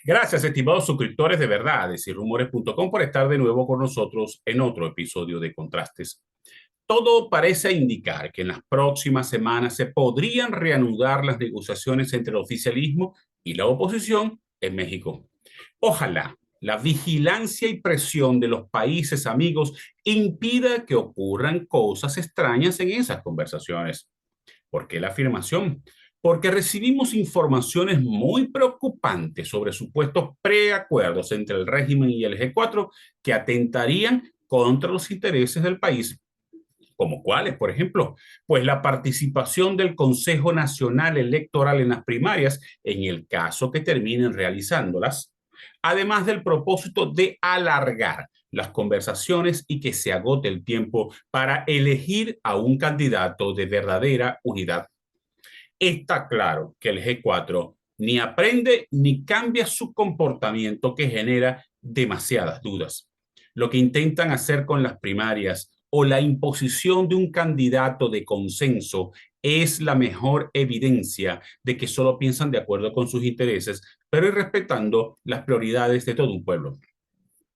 Gracias, estimados suscriptores de Verdades y Rumores.com por estar de nuevo con nosotros en otro episodio de Contrastes. Todo parece indicar que en las próximas semanas se podrían reanudar las negociaciones entre el oficialismo y la oposición en México. Ojalá la vigilancia y presión de los países amigos impida que ocurran cosas extrañas en esas conversaciones. ¿Por qué la afirmación? Porque recibimos informaciones muy preocupantes sobre supuestos preacuerdos entre el régimen y el G4 que atentarían contra los intereses del país. ¿Como cuáles, por ejemplo? Pues la participación del Consejo Nacional Electoral en las primarias, en el caso que terminen realizándolas, además del propósito de alargar las conversaciones y que se agote el tiempo para elegir a un candidato de verdadera unidad. Está claro que el G4 ni aprende ni cambia su comportamiento, que genera demasiadas dudas. Lo que intentan hacer con las primarias o la imposición de un candidato de consenso es la mejor evidencia de que solo piensan de acuerdo con sus intereses, pero irrespetando las prioridades de todo un pueblo.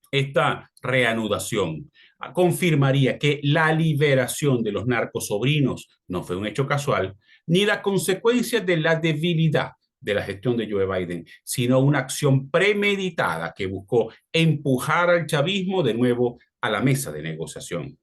Esta reanudación confirmaría que la liberación de los narcosobrinos no fue un hecho casual, ni la consecuencia de la debilidad de la gestión de Joe Biden, sino una acción premeditada que buscó empujar al chavismo de nuevo a la mesa de negociación.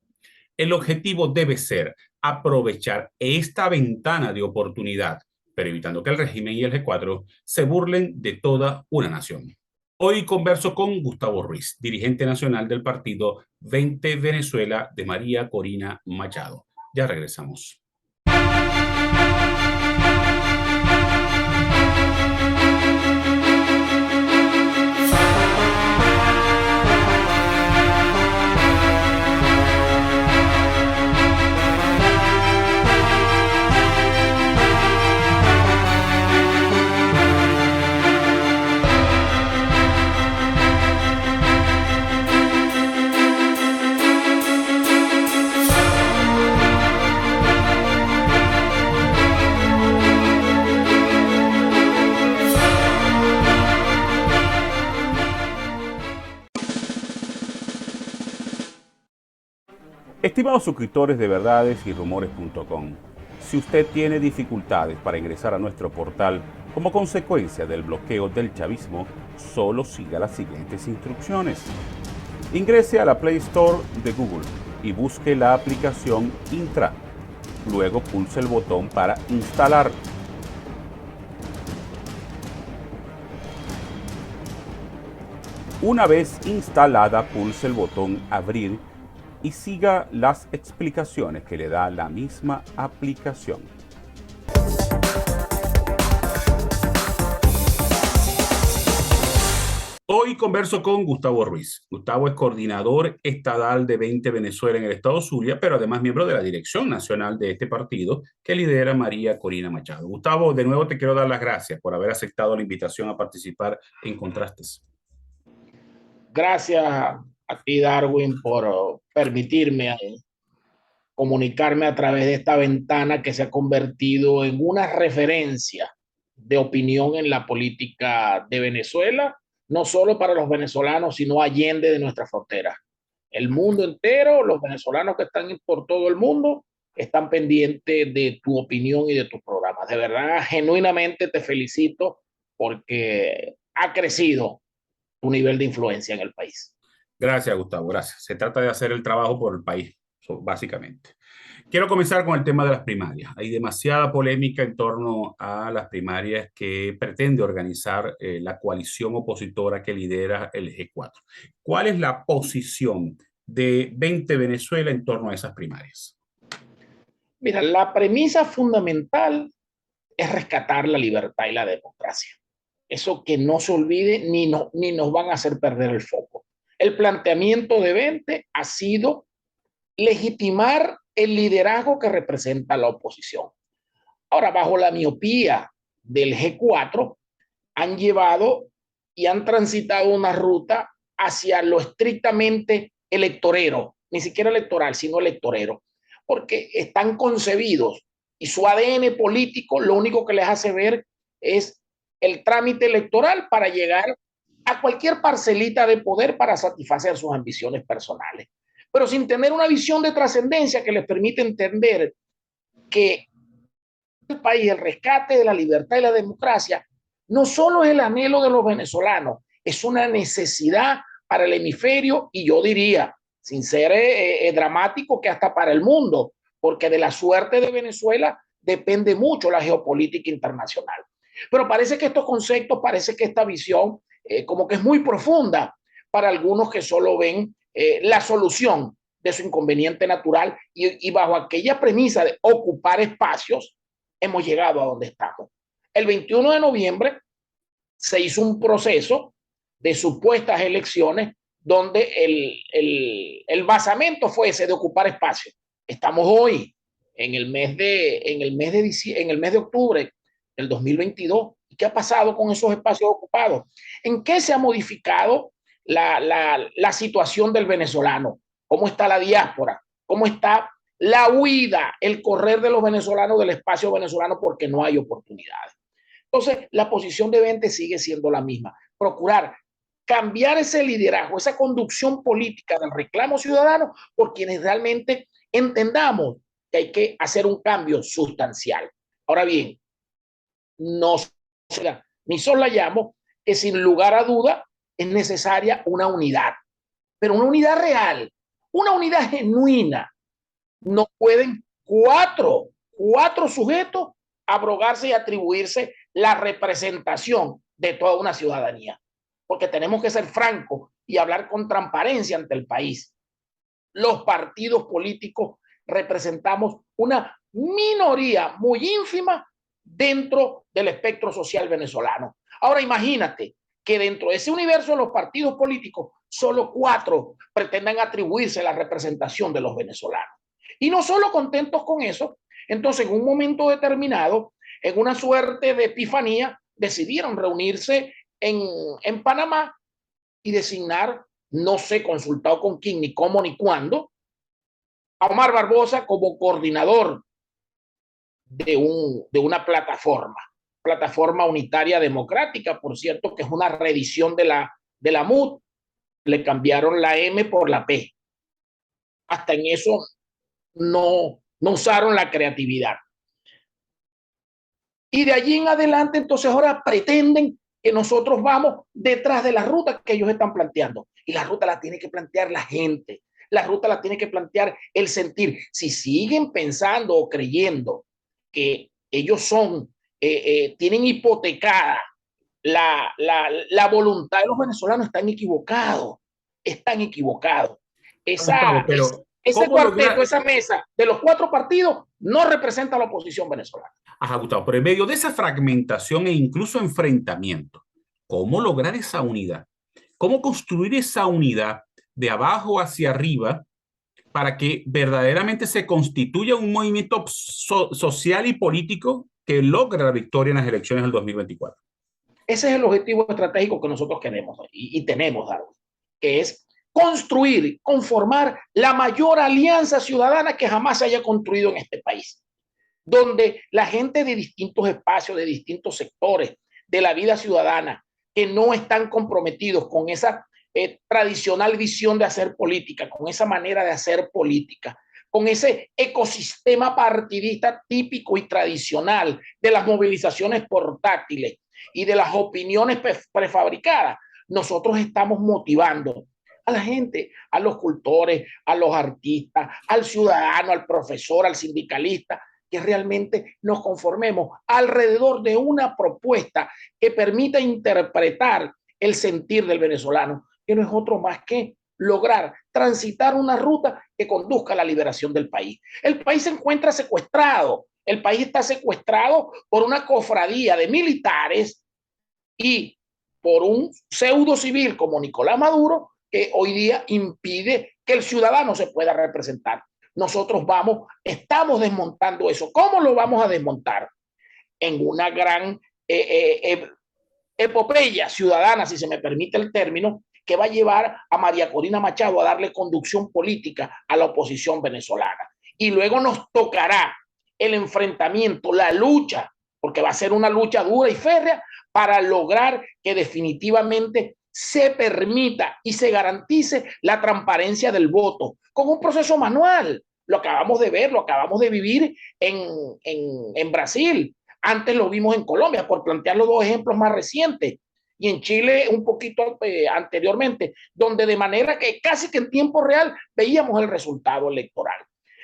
El objetivo debe ser aprovechar esta ventana de oportunidad, pero evitando que el régimen y el G4 se burlen de toda una nación. Hoy converso con Gustavo Ruiz, dirigente nacional del partido 20 Venezuela de María Corina Machado. Ya regresamos. Estimados suscriptores de Verdades y Rumores.com, si usted tiene dificultades para ingresar a nuestro portal como consecuencia del bloqueo del chavismo, solo siga las siguientes instrucciones. Ingrese a la Play Store de Google y busque la aplicación Intra. Luego pulse el botón para instalar. Una vez instalada, pulse el botón Abrir y siga las explicaciones que le da la misma aplicación. Hoy converso con Gustavo Ruiz. Gustavo es coordinador estadal de 20 Venezuela en el estado Zulia, pero además miembro de la dirección nacional de este partido que lidera María Corina Machado. Gustavo, de nuevo te quiero dar las gracias por haber aceptado la invitación a participar en Contrastes. Gracias a ti, Darwin, por permitirme comunicarme a través de esta ventana que se ha convertido en una referencia de opinión en la política de Venezuela, no solo para los venezolanos, sino allende de nuestra frontera. El mundo entero, los venezolanos que están por todo el mundo, están pendientes de tu opinión y de tus programas. De verdad, genuinamente te felicito porque ha crecido tu nivel de influencia en el país. Gracias, Gustavo, gracias. Se trata de hacer el trabajo por el país, básicamente. Quiero comenzar con el tema de las primarias. Hay demasiada polémica en torno a las primarias que pretende organizar la coalición opositora que lidera el G4. ¿Cuál es la posición de 20 Venezuela en torno a esas primarias? Mira, la premisa fundamental es rescatar la libertad y la democracia. Eso que no se olvide ni nos van a hacer perder el foco. El planteamiento de 20 ha sido legitimar el liderazgo que representa la oposición. Ahora, bajo la miopía del G4, han llevado y han transitado una ruta hacia lo estrictamente electorero, ni siquiera electoral, sino electorero, porque están concebidos y su ADN político lo único que les hace ver es el trámite electoral para llegar a cualquier parcelita de poder para satisfacer sus ambiciones personales, pero sin tener una visión de trascendencia que les permite entender que el país, el rescate de la libertad y la democracia, no solo es el anhelo de los venezolanos, es una necesidad para el hemisferio y yo diría, sin ser dramático, que hasta para el mundo, porque de la suerte de Venezuela depende mucho la geopolítica internacional. Pero parece que estos conceptos, parece que esta visión como que es muy profunda para algunos que solo ven la solución de su inconveniente natural y bajo aquella premisa de ocupar espacios, hemos llegado a donde estamos. El 21 de noviembre se hizo un proceso de supuestas elecciones donde el basamento fue ese de ocupar espacio. Estamos hoy en el mes de octubre del 2022. ¿Y qué ha pasado con esos espacios ocupados? ¿En qué se ha modificado la situación del venezolano? ¿Cómo está la diáspora? ¿Cómo está la huida, el correr de los venezolanos del espacio venezolano porque no hay oportunidades? Entonces, la posición de Vente sigue siendo la misma. Procurar cambiar ese liderazgo, esa conducción política del reclamo ciudadano por quienes realmente entendamos que hay que hacer un cambio sustancial. Ahora bien, no ni soslayamos que sin lugar a duda es necesaria una unidad, pero una unidad real, una unidad genuina. No pueden cuatro sujetos abrogarse y atribuirse la representación de toda una ciudadanía, porque tenemos que ser francos y hablar con transparencia ante el país. Los partidos políticos representamos una minoría muy ínfima dentro del espectro social venezolano. Ahora imagínate que dentro de ese universo de los partidos políticos, solo 4 pretendan atribuirse la representación de los venezolanos. Y no solo contentos con eso, entonces en un momento determinado, en una suerte de epifanía, decidieron reunirse en Panamá y designar, no sé, consultado con quién, ni cómo, ni cuándo, a Omar Barbosa como coordinador de una plataforma unitaria democrática, por cierto, que es una reedición de la MUD, le cambiaron la M por la P. Hasta en eso no usaron la creatividad. Y de allí en adelante, entonces ahora pretenden que nosotros vamos detrás de la ruta que ellos están planteando. Y la ruta la tiene que plantear la gente. La ruta la tiene que plantear el sentir. Si siguen pensando o creyendo que ellos tienen hipotecada la voluntad de los venezolanos, están equivocados. Están equivocados. Gustavo, pero Ese ¿cómo cuarteto, lograr? esa mesa de los 4 partidos no representa a la oposición venezolana. Ajá, Gustavo, pero en medio de esa fragmentación e incluso enfrentamiento, ¿cómo lograr esa unidad? ¿Cómo construir esa unidad de abajo hacia arriba para que verdaderamente se constituya un movimiento social y político que logre la victoria en las elecciones del 2024? Ese es el objetivo estratégico que nosotros queremos y tenemos, Darwin, que es construir, conformar la mayor alianza ciudadana que jamás se haya construido en este país, donde la gente de distintos espacios, de distintos sectores de la vida ciudadana, que no están comprometidos con esa tradicional visión de hacer política, con esa manera de hacer política, con ese ecosistema partidista típico y tradicional de las movilizaciones portátiles y de las opiniones prefabricadas, nosotros estamos motivando a la gente, a los cultores, a los artistas, al ciudadano, al profesor, al sindicalista, que realmente nos conformemos alrededor de una propuesta que permita interpretar el sentir del venezolano, que no es otro más que lograr transitar una ruta que conduzca a la liberación del país. El país se encuentra secuestrado, el país está secuestrado por una cofradía de militares y por un pseudo civil como Nicolás Maduro, que hoy día impide que el ciudadano se pueda representar. Nosotros estamos desmontando eso. ¿Cómo lo vamos a desmontar? En una gran epopeya ciudadana, si se me permite el término, que va a llevar a María Corina Machado a darle conducción política a la oposición venezolana. Y luego nos tocará el enfrentamiento, la lucha, porque va a ser una lucha dura y férrea para lograr que definitivamente se permita y se garantice la transparencia del voto con un proceso manual. Lo acabamos de ver, lo acabamos de vivir en Brasil. Antes lo vimos en Colombia, por plantear los dos ejemplos más recientes. Y en Chile un poquito anteriormente, donde de manera que casi que en tiempo real veíamos el resultado electoral.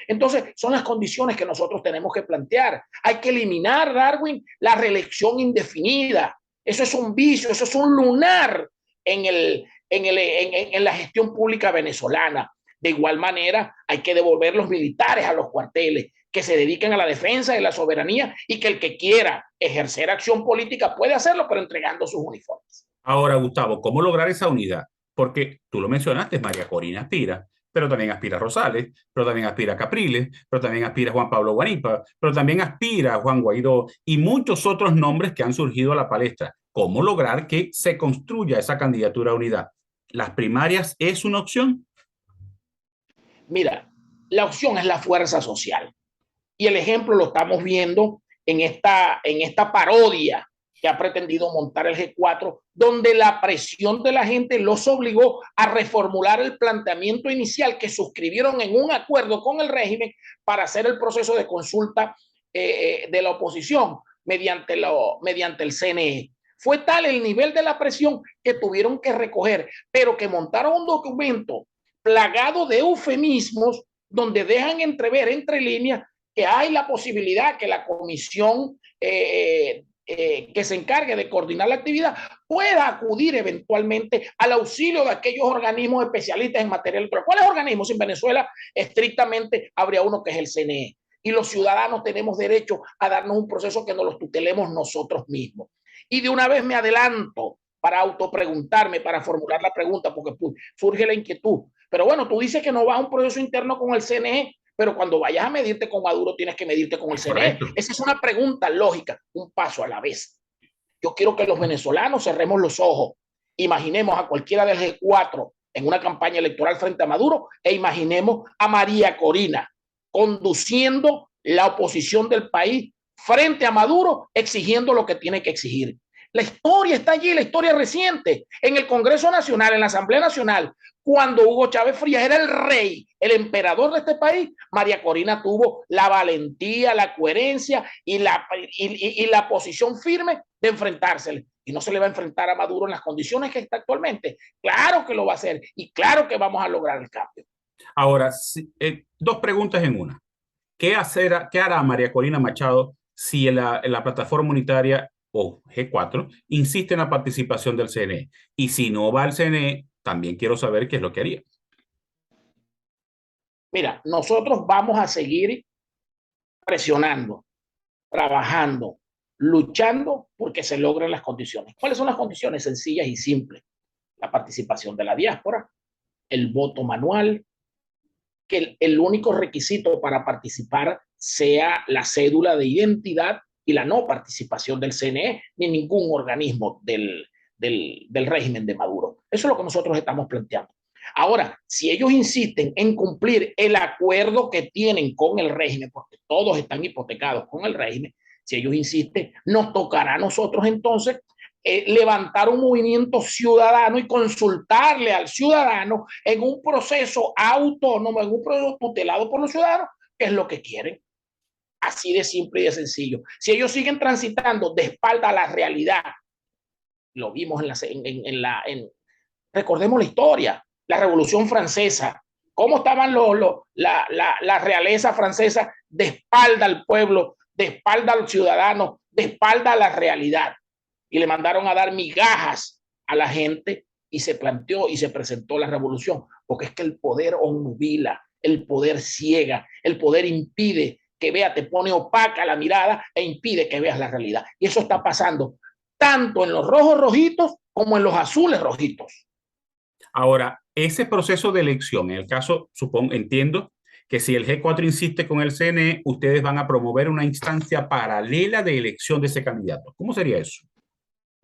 Entonces, son las condiciones que nosotros tenemos que plantear. Hay que eliminar, Darwin, la reelección indefinida. Eso es un vicio, eso es un lunar en la gestión pública venezolana. De igual manera, hay que devolver los militares a los cuarteles, que se dediquen a la defensa de la soberanía y que el que quiera ejercer acción política puede hacerlo, pero entregando sus uniformes. Ahora, Gustavo, ¿cómo lograr esa unidad? Porque tú lo mencionaste, María Corina aspira, pero también aspira Rosales, pero también aspira Capriles, pero también aspira Juan Pablo Guanipa, pero también aspira Juan Guaidó y muchos otros nombres que han surgido a la palestra. ¿Cómo lograr que se construya esa candidatura a unidad? ¿Las primarias es una opción? Mira, la opción es la fuerza social. Y el ejemplo lo estamos viendo en esta parodia que ha pretendido montar el G4, donde la presión de la gente los obligó a reformular el planteamiento inicial que suscribieron en un acuerdo con el régimen para hacer el proceso de consulta de la oposición mediante el CNE. Fue tal el nivel de la presión que tuvieron que recoger, pero que montaron un documento plagado de eufemismos donde dejan entrever entre líneas que hay la posibilidad que la comisión que se encargue de coordinar la actividad pueda acudir eventualmente al auxilio de aquellos organismos especialistas en materia electoral. ¿Cuáles organismos? En Venezuela estrictamente habría uno que es el CNE. Y los ciudadanos tenemos derecho a darnos un proceso que nos los tutelemos nosotros mismos. Y de una vez me adelanto para autopreguntarme, para formular la pregunta, porque surge la inquietud. Pero bueno, tú dices que no vas a un proceso interno con el CNE, pero cuando vayas a medirte con Maduro tienes que medirte con el CNE. Esa es una pregunta lógica, un paso a la vez. Yo quiero que los venezolanos cerremos los ojos, imaginemos a cualquiera del G4 en una campaña electoral frente a Maduro e imaginemos a María Corina conduciendo la oposición del país frente a Maduro, exigiendo lo que tiene que exigir. La historia está allí, la historia reciente, en el Congreso Nacional, en la Asamblea Nacional, cuando Hugo Chávez Frías era el rey, el emperador de este país, María Corina tuvo la valentía, la coherencia y la posición firme de enfrentársele. Y no se le va a enfrentar a Maduro en las condiciones que está actualmente. Claro que lo va a hacer y claro que vamos a lograr el cambio. Ahora, dos preguntas en una. ¿Qué hará María Corina Machado si la plataforma unitaria o G4 insiste en la participación del CNE? Y si no va al CNE, también quiero saber qué es lo que haría. Mira, nosotros vamos a seguir presionando, trabajando, luchando porque se logren las condiciones. ¿Cuáles son las condiciones? Sencillas y simples. La participación de la diáspora, el voto manual, que el único requisito para participar sea la cédula de identidad y la no participación del CNE ni ningún organismo del régimen de Maduro. Eso es lo que nosotros estamos planteando. Ahora, si ellos insisten en cumplir el acuerdo que tienen con el régimen, porque todos están hipotecados con el régimen, si ellos insisten, nos tocará a nosotros entonces levantar un movimiento ciudadano y consultarle al ciudadano en un proceso autónomo, en un proceso tutelado por los ciudadanos, qué es lo que quieren. Así de simple y de sencillo. Si ellos siguen transitando de espalda a la realidad, lo vimos recordemos la historia, la Revolución Francesa, cómo estaban la realeza francesa de espalda al pueblo, de espalda al ciudadano, de espalda a la realidad. Y le mandaron a dar migajas a la gente y se planteó y se presentó la revolución, porque es que el poder obnubila, el poder ciega, el poder impide que veas, te pone opaca la mirada e impide que veas la realidad. Y eso está pasando tanto en los rojos rojitos como en los azules rojitos. Ahora, ese proceso de elección, en el caso, entiendo que si el G4 insiste con el CNE, ustedes van a promover una instancia paralela de elección de ese candidato. ¿Cómo sería eso?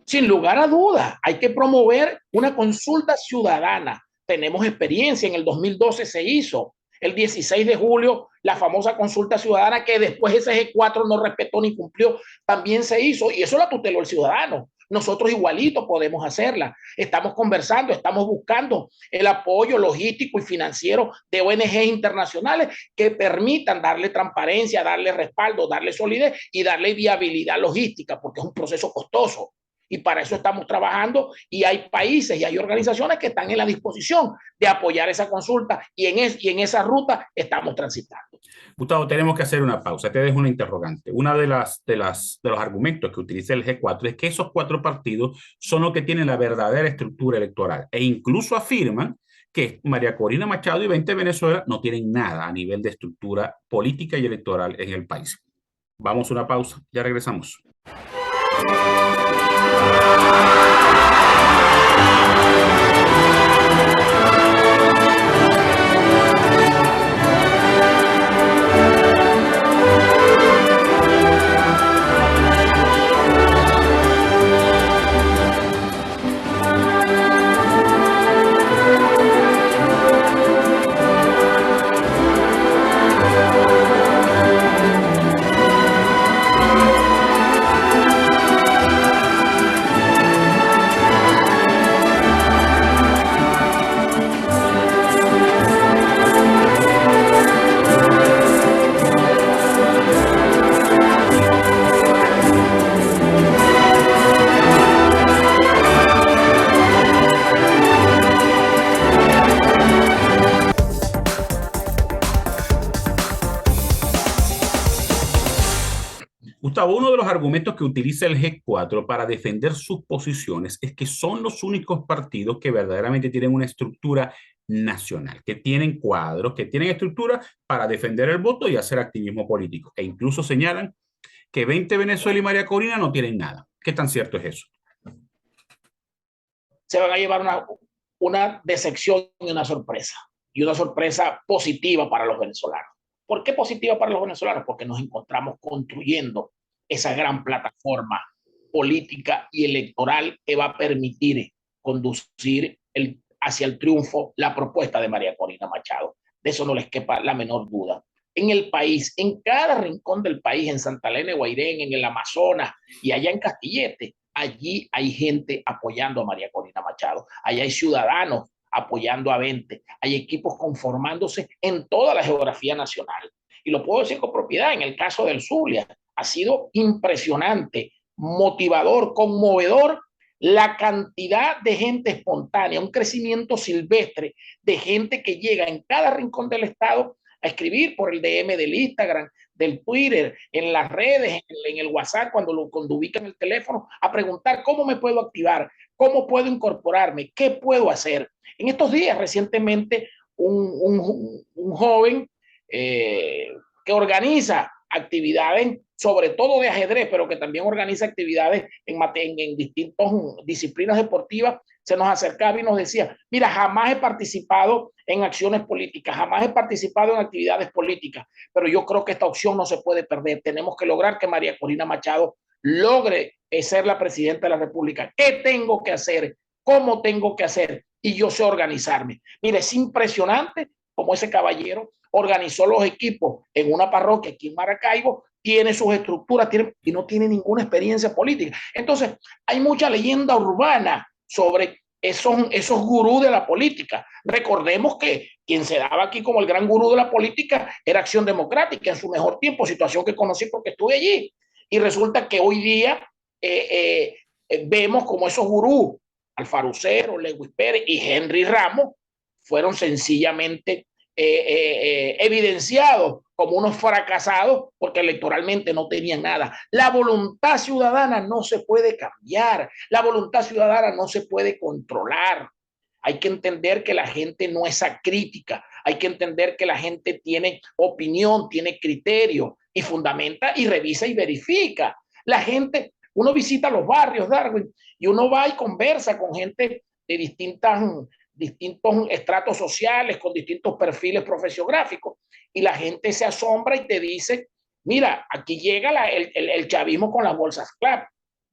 Sin lugar a dudas, hay que promover una consulta ciudadana. Tenemos experiencia, en el 2012 se hizo, el 16 de julio, la famosa consulta ciudadana que después ese G4 no respetó ni cumplió, también se hizo y eso la tuteló el ciudadano. nosotros igualito podemos hacerla. Estamos conversando, estamos buscando el apoyo logístico y financiero de ONG internacionales que permitan darle transparencia, darle respaldo, darle solidez y darle viabilidad logística, porque es un proceso costoso. Y para eso estamos trabajando y hay países y hay organizaciones que están en la disposición de apoyar esa consulta y en esa ruta estamos transitando. Gustavo, tenemos que hacer una pausa. Te dejo una interrogante. Una de los argumentos que utiliza el G4 es que esos cuatro partidos son los que tienen la verdadera estructura electoral e incluso afirman que María Corina Machado y 20 Venezuela no tienen nada a nivel de estructura política y electoral en el país. Vamos a una pausa, ya regresamos. Gustavo, uno de los argumentos que utiliza el G4 para defender sus posiciones es que son los únicos partidos que verdaderamente tienen una estructura nacional, que tienen cuadros, que tienen estructura para defender el voto y hacer activismo político. E incluso señalan que 20 Venezuela y María Corina no tienen nada. ¿Qué tan cierto es eso? Se van a llevar una decepción y una sorpresa positiva para los venezolanos. ¿Por qué positiva para los venezolanos? Porque nos encontramos construyendo esa gran plataforma política y electoral que va a permitir conducir hacia el triunfo la propuesta de María Corina Machado. De eso no les quepa la menor duda. En el país, en cada rincón del país, en Santa Elena, Guairén, en el Amazonas y allá en Castillete, allí hay gente apoyando a María Corina Machado. Allá hay ciudadanos apoyando a 20. Hay equipos conformándose en toda la geografía nacional. Y lo puedo decir con propiedad, en el caso del Zulia, ha sido impresionante, motivador, conmovedor la cantidad de gente espontánea, un crecimiento silvestre de gente que llega en cada rincón del estado a escribir por el DM del Instagram, del Twitter, en las redes, en el WhatsApp, cuando ubican el teléfono, a preguntar cómo me puedo activar, cómo puedo incorporarme, qué puedo hacer. En estos días, recientemente, un joven que organiza actividades, sobre todo de ajedrez, pero que también organiza actividades en distintas disciplinas deportivas, se nos acercaba y nos decía, mira, jamás he participado en acciones políticas, jamás he participado en actividades políticas, pero yo creo que esta opción no se puede perder. Tenemos que lograr que María Corina Machado logre ser la presidenta de la República. ¿Qué tengo que hacer? ¿Cómo tengo que hacer? Y yo sé organizarme. Mire, es impresionante como ese caballero organizó los equipos en una parroquia aquí en Maracaibo, tiene sus estructuras y no tiene ninguna experiencia política. Entonces, hay mucha leyenda urbana sobre esos gurús de la política. Recordemos que quien se daba aquí como el gran gurú de la política era Acción Democrática en su mejor tiempo, situación que conocí porque estuve allí. Y resulta que hoy día vemos como esos gurús, Alfarucero, Lewis Pérez y Henry Ramos, fueron sencillamente evidenciados como unos fracasados porque electoralmente no tenían nada. La voluntad ciudadana no se puede cambiar, la voluntad ciudadana no se puede controlar. Hay que entender que la gente no es acrítica, hay que entender que la gente tiene opinión, tiene criterio y fundamenta y revisa y verifica. La gente, uno visita los barrios, Darwin, y uno va y conversa con gente de distintos estratos sociales, con distintos perfiles profesiográficos, y la gente se asombra y te dice, mira, aquí llega el chavismo con las bolsas CLAP.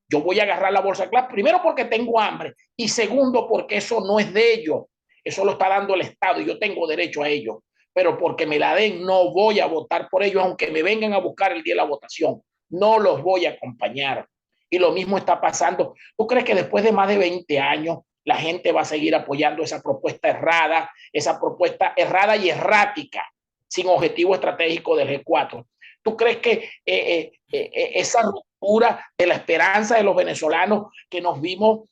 Yo voy a agarrar la bolsa CLAP, primero porque tengo hambre, y segundo porque eso no es de ellos, eso lo está dando el Estado y yo tengo derecho a ello, pero porque me la den no voy a votar por ellos, aunque me vengan a buscar el día de la votación, no los voy a acompañar. y lo mismo está pasando. ¿Tú crees que después de más de 20 años la gente va a seguir apoyando esa propuesta errada y errática, sin objetivo estratégico del G4? ¿Tú crees que esa ruptura de la esperanza de los venezolanos que nos vimos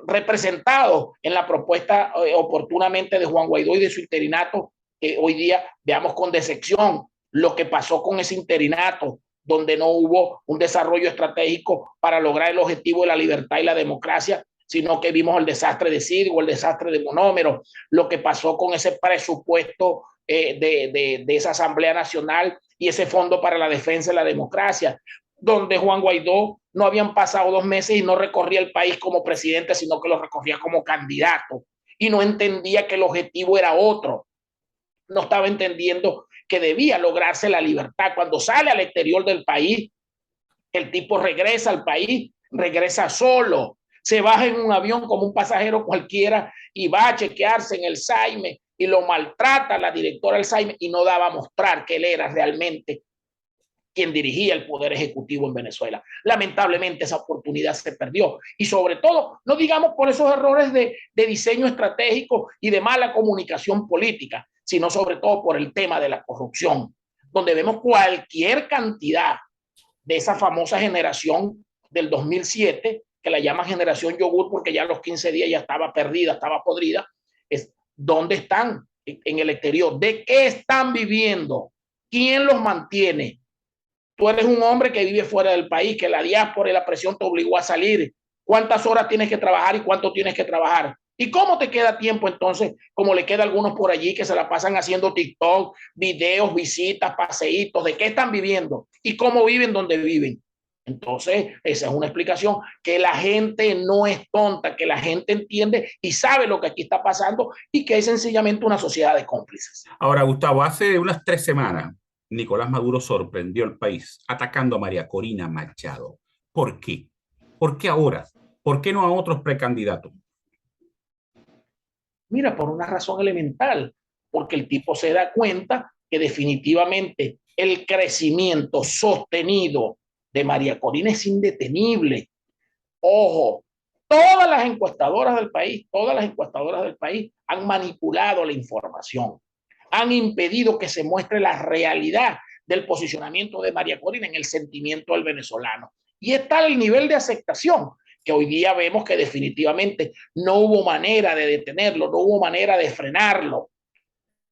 representados en la propuesta oportunamente de Juan Guaidó y de su interinato, hoy día veamos con decepción lo que pasó con ese interinato, donde no hubo un desarrollo estratégico para lograr el objetivo de la libertad y la democracia, sino que vimos el desastre de Círculo, el desastre de Monómero, lo que pasó con ese presupuesto de esa Asamblea Nacional y ese Fondo para la Defensa de la Democracia, donde Juan Guaidó no habían pasado 2 meses y no recorría el país como presidente, sino que lo recorría como candidato y no entendía que el objetivo era otro. No estaba entendiendo que debía lograrse la libertad. Cuando sale al exterior del país, el tipo regresa al país, regresa solo, se baja en un avión como un pasajero cualquiera y va a chequearse en el Saime y lo maltrata la directora del Saime y no daba a mostrar que él era realmente quien dirigía el poder ejecutivo en Venezuela. Lamentablemente esa oportunidad se perdió y sobre todo, no digamos por esos errores de diseño estratégico y de mala comunicación política, sino sobre todo por el tema de la corrupción, donde vemos cualquier cantidad de esa famosa generación del 2007, que la llaman generación yogur porque ya a los 15 días ya estaba perdida, estaba podrida. ¿Dónde están? En el exterior. ¿De qué están viviendo? ¿Quién los mantiene? Tú eres un hombre que vive fuera del país, que la diáspora y la presión te obligó a salir. ¿Cuántas horas tienes que trabajar y cuánto tienes que trabajar? ¿Y cómo te queda tiempo entonces, como le queda a algunos por allí que se la pasan haciendo TikTok, videos, visitas, paseitos? ¿De qué están viviendo? ¿Y cómo viven donde viven? Entonces, esa es una explicación, que la gente no es tonta, que la gente entiende y sabe lo que aquí está pasando y que es sencillamente una sociedad de cómplices. Ahora, Gustavo, hace unas 3 semanas, Nicolás Maduro sorprendió al país atacando a María Corina Machado. ¿Por qué? ¿Por qué ahora? ¿Por qué no a otros precandidatos? Mira, por una razón elemental, porque el tipo se da cuenta que definitivamente el crecimiento sostenido de María Corina es indetenible. Ojo, todas las encuestadoras del país han manipulado la información, han impedido que se muestre la realidad del posicionamiento de María Corina en el sentimiento del venezolano. Y está el nivel de aceptación que hoy día vemos que definitivamente no hubo manera de detenerlo, no hubo manera de frenarlo.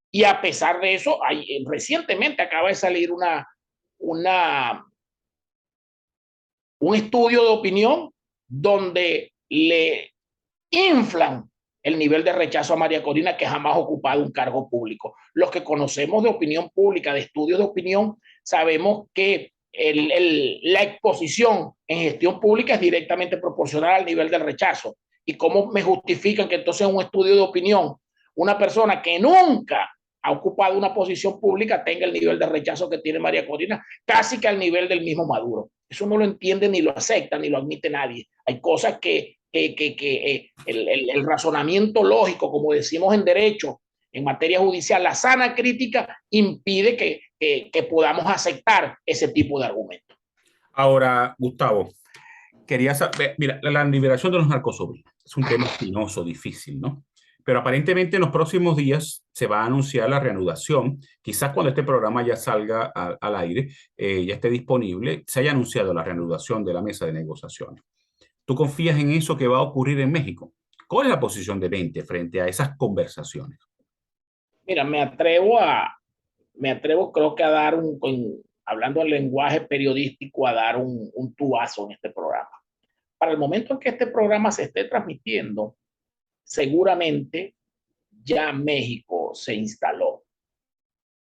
Y a pesar de eso, recientemente acaba de salir una, un estudio de opinión donde le inflan el nivel de rechazo a María Corina, que jamás ha ocupado un cargo público. Los que conocemos de opinión pública, de estudios de opinión, sabemos que la exposición en gestión pública es directamente proporcional al nivel del rechazo. ¿Y cómo me justifican que entonces en un estudio de opinión una persona que nunca ha ocupado una posición pública tenga el nivel de rechazo que tiene María Corina, casi que al nivel del mismo Maduro? Eso no lo entiende, ni lo acepta, ni lo admite nadie. Hay cosas que el razonamiento lógico, como decimos en derecho, en materia judicial, la sana crítica impide que podamos aceptar ese tipo de argumentos. Ahora, Gustavo, quería saber, mira, la liberación de los narcosobrinos es un tema espinoso, difícil, ¿no? Pero aparentemente en los próximos días se va a anunciar la reanudación. Quizás cuando este programa ya salga al aire, ya esté disponible, se haya anunciado la reanudación de la mesa de negociaciones. ¿Tú confías en eso que va a ocurrir en México? ¿Cuál es la posición de Mente frente a esas conversaciones? Mira, me atrevo creo que a dar hablando del lenguaje periodístico, a dar un tubazo en este programa. Para el momento en que este programa se esté transmitiendo, seguramente ya México se instaló,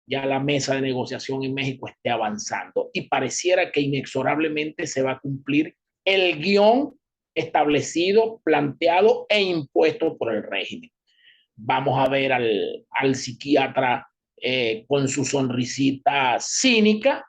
ya la mesa de negociación en México esté avanzando y pareciera que inexorablemente se va a cumplir el guión establecido, planteado e impuesto por el régimen. Vamos a ver al psiquiatra con su sonrisita cínica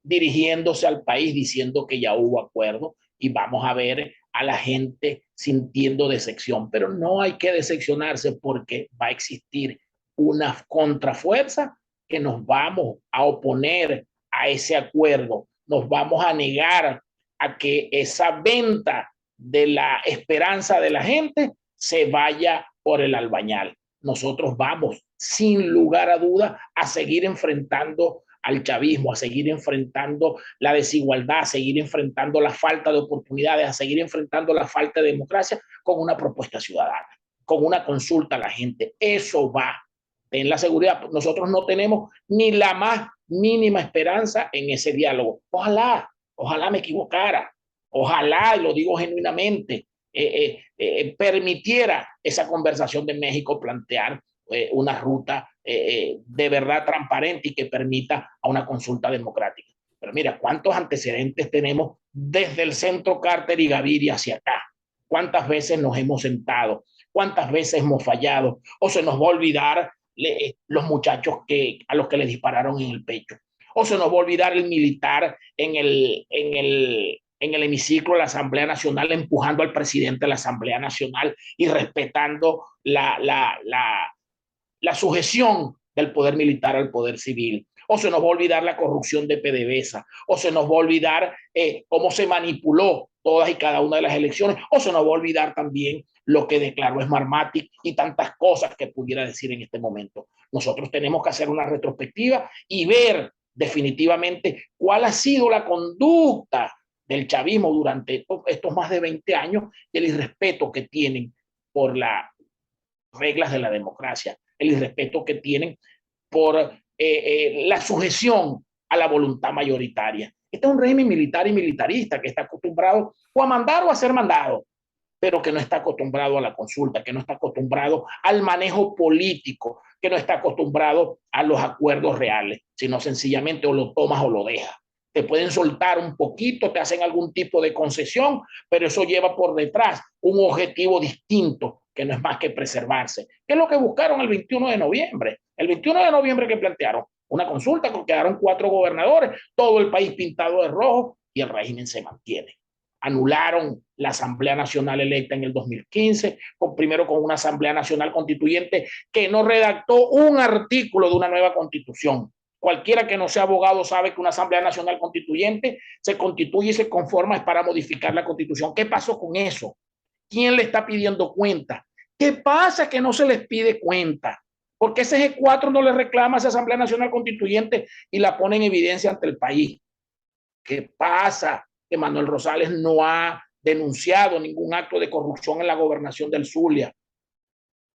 dirigiéndose al país diciendo que ya hubo acuerdo y vamos a ver a la gente sintiendo decepción, pero no hay que decepcionarse porque va a existir una contrafuerza que nos vamos a oponer a ese acuerdo, nos vamos a negar a que esa venta de la esperanza de la gente se vaya por el albañal. Nosotros vamos, sin lugar a duda, a seguir enfrentando al chavismo, a seguir enfrentando la desigualdad, a seguir enfrentando la falta de oportunidades, a seguir enfrentando la falta de democracia con una propuesta ciudadana, con una consulta a la gente. Eso va. En la seguridad, nosotros no tenemos ni la más mínima esperanza en ese diálogo. Ojalá me equivocara, ojalá, y lo digo genuinamente, permitiera esa conversación de México plantear una ruta de verdad transparente y que permita a una consulta democrática. Pero mira, ¿cuántos antecedentes tenemos desde el centro Carter y Gaviria hacia acá? ¿Cuántas veces nos hemos sentado? ¿Cuántas veces hemos fallado? ¿O se nos va a olvidar los muchachos a los que le dispararon en el pecho? ¿O se nos va a olvidar el militar en el hemiciclo de la Asamblea Nacional empujando al presidente de la Asamblea Nacional y respetando la sujeción del poder militar al poder civil? O se nos va a olvidar la corrupción de PDVSA, o se nos va a olvidar cómo se manipuló todas y cada una de las elecciones, o se nos va a olvidar también lo que declaró Smartmatic y tantas cosas que pudiera decir en este momento. Nosotros tenemos que hacer una retrospectiva y ver definitivamente cuál ha sido la conducta del chavismo durante estos más de 20 años y el irrespeto que tienen por las reglas de la democracia, el irrespeto que tienen por la sujeción a la voluntad mayoritaria. Este es un régimen militar y militarista que está acostumbrado o a mandar o a ser mandado, pero que no está acostumbrado a la consulta, que no está acostumbrado al manejo político, que no está acostumbrado a los acuerdos reales, sino sencillamente o lo tomas o lo dejas. Te pueden soltar un poquito, te hacen algún tipo de concesión, pero eso lleva por detrás un objetivo distinto que no es más que preservarse. ¿Qué es lo que buscaron el 21 de noviembre? El 21 de noviembre que plantearon una consulta, quedaron 4 gobernadores, todo el país pintado de rojo y el régimen se mantiene. Anularon la Asamblea Nacional electa en el 2015, primero con una Asamblea Nacional Constituyente que no redactó un artículo de una nueva constitución. Cualquiera que no sea abogado sabe que una Asamblea Nacional Constituyente se constituye y se conforma es para modificar la Constitución. ¿Qué pasó con eso? ¿Quién le está pidiendo cuenta? ¿Qué pasa que no se les pide cuenta? ¿Por qué ese G4 no le reclama a esa Asamblea Nacional Constituyente y la pone en evidencia ante el país? ¿Qué pasa? Que Manuel Rosales no ha denunciado ningún acto de corrupción en la gobernación del Zulia.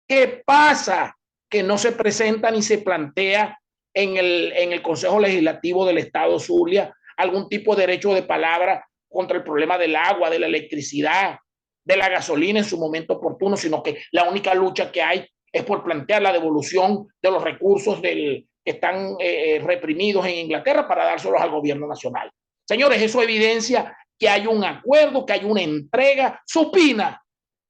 ¿Qué pasa? Que no se presenta ni se plantea en el Consejo Legislativo del Estado Zulia algún tipo de derecho de palabra contra el problema del agua, de la electricidad, de la gasolina en su momento oportuno, sino que la única lucha que hay es por plantear la devolución de los recursos que están reprimidos en Inglaterra para dárselos al gobierno nacional. Señores, eso evidencia que hay un acuerdo, que hay una entrega supina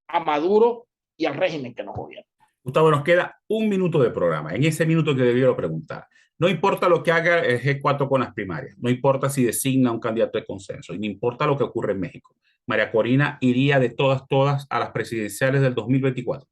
a Maduro y al régimen que nos gobierna. Gustavo, nos queda un minuto de programa. En ese minuto que debiera preguntar, no importa lo que haga el G4 con las primarias, no importa si designa un candidato de consenso, y no importa lo que ocurre en México. María Corina iría de todas a las presidenciales del 2024.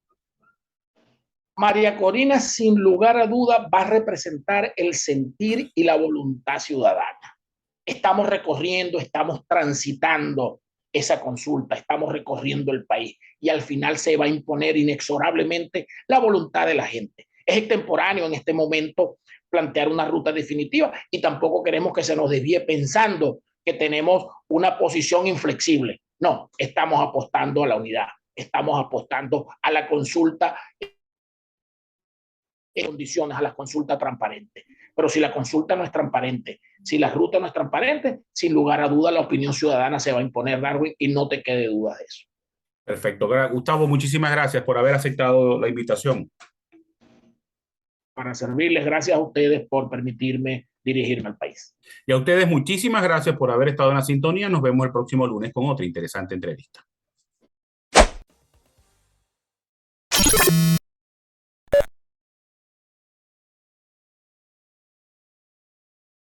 María Corina, sin lugar a duda, va a representar el sentir y la voluntad ciudadana. Estamos recorriendo, estamos transitando esa consulta, estamos recorriendo el país y al final se va a imponer inexorablemente la voluntad de la gente. Es extemporáneo en este momento plantear una ruta definitiva y tampoco queremos que se nos desvíe pensando que tenemos una posición inflexible. No, estamos apostando a la unidad, estamos apostando a la consulta en condiciones, a la consulta transparente. Pero si la consulta no es transparente, si la ruta no es transparente, sin lugar a duda la opinión ciudadana se va a imponer, Darwin, y no te quede duda de eso. Perfecto. Gustavo, muchísimas gracias por haber aceptado la invitación. Para servirles, gracias a ustedes por permitirme dirigirme al país. Y a ustedes muchísimas gracias por haber estado en la sintonía. Nos vemos el próximo lunes con otra interesante entrevista.